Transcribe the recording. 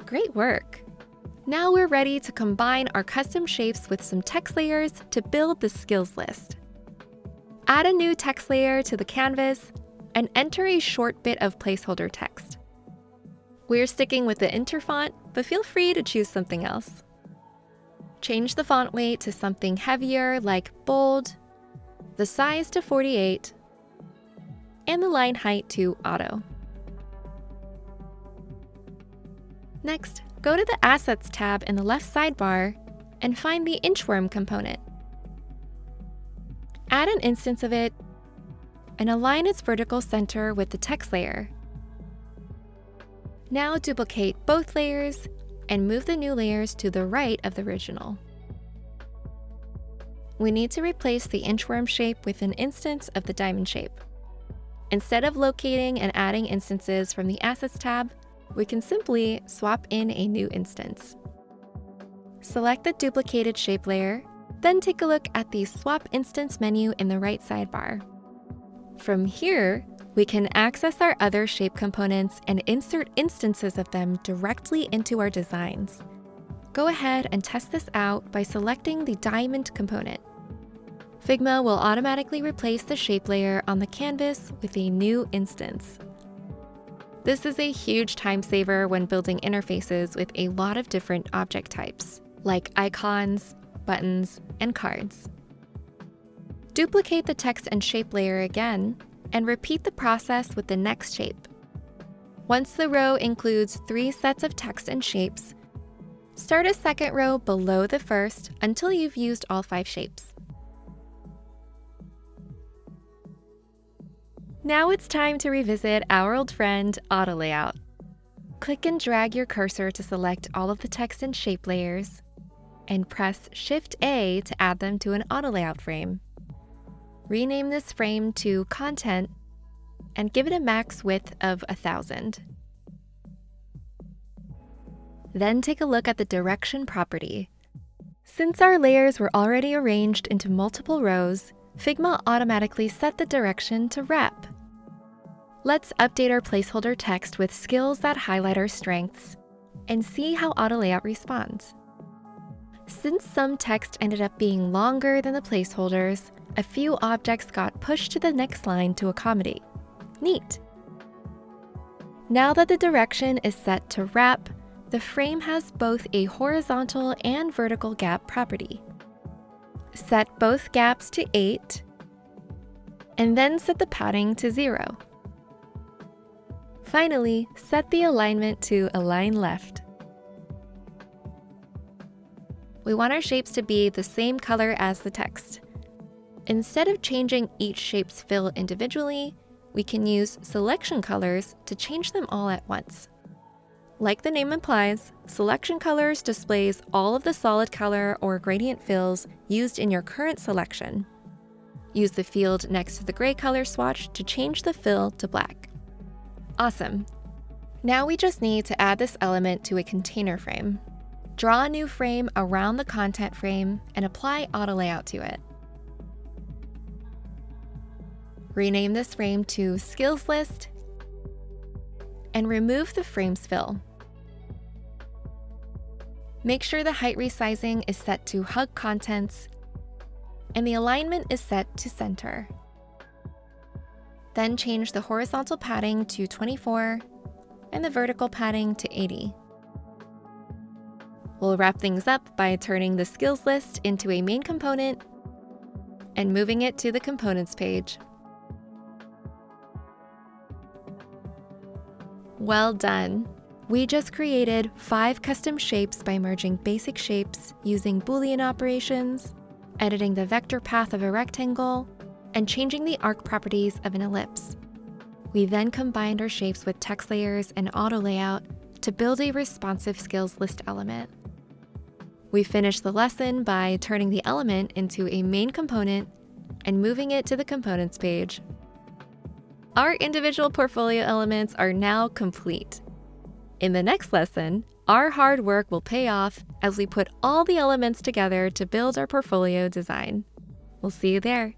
Great work! Now we're ready to combine our custom shapes with some text layers to build the skills list. Add a new text layer to the canvas and enter a short bit of placeholder text. We're sticking with the Inter font, but feel free to choose something else. Change the font weight to something heavier like bold, the size to 48, and the line height to auto. Next, go to the Assets tab in the left sidebar and find the inchworm component. Add an instance of it and align its vertical center with the text layer. Now duplicate both layers and move the new layers to the right of the original. We need to replace the inchworm shape with an instance of the diamond shape. Instead of locating and adding instances from the Assets tab, we can simply swap in a new instance. Select the duplicated shape layer, then take a look at the Swap Instance menu in the right sidebar. From here, we can access our other shape components and insert instances of them directly into our designs. Go ahead and test this out by selecting the diamond component. Figma will automatically replace the shape layer on the canvas with a new instance. This is a huge time saver when building interfaces with a lot of different object types, like icons, buttons, and cards. Duplicate the text and shape layer again, and repeat the process with the next shape. Once the row includes 3 sets of text and shapes, start a second row below the first until you've used all 5 shapes. Now it's time to revisit our old friend, Auto Layout. Click and drag your cursor to select all of the text and shape layers, and press Shift-A to add them to an Auto Layout frame. Rename this frame to Content and give it a max width of 1000. Then take a look at the Direction property. Since our layers were already arranged into multiple rows, Figma automatically set the direction to Rep. Let's update our placeholder text with skills that highlight our strengths and see how Auto Layout responds. Since some text ended up being longer than the placeholders, a few objects got pushed to the next line to accommodate. Neat! Now that the direction is set to Wrap, the frame has both a horizontal and vertical gap property. Set both gaps to 8, and then set the padding to 0. Finally, set the alignment to Align Left. We want our shapes to be the same color as the text. Instead of changing each shape's fill individually, we can use selection colors to change them all at once. Like the name implies, selection colors displays all of the solid color or gradient fills used in your current selection. Use the field next to the gray color swatch to change the fill to black. Awesome! Now we just need to add this element to a container frame. Draw a new frame around the content frame and apply Auto Layout to it. Rename this frame to Skills List and remove the frame's fill. Make sure the height resizing is set to Hug Contents and the alignment is set to Center. Then change the horizontal padding to 24 and the vertical padding to 80. We'll wrap things up by turning the skills list into a main component and moving it to the Components page. Well done! We just created 5 custom shapes by merging basic shapes using boolean operations, editing the vector path of a rectangle, and changing the arc properties of an ellipse. We then combined our shapes with text layers and Auto Layout to build a responsive skills list element. We finished the lesson by turning the element into a main component and moving it to the Components page. Our individual portfolio elements are now complete. In the next lesson, our hard work will pay off as we put all the elements together to build our portfolio design. We'll see you there.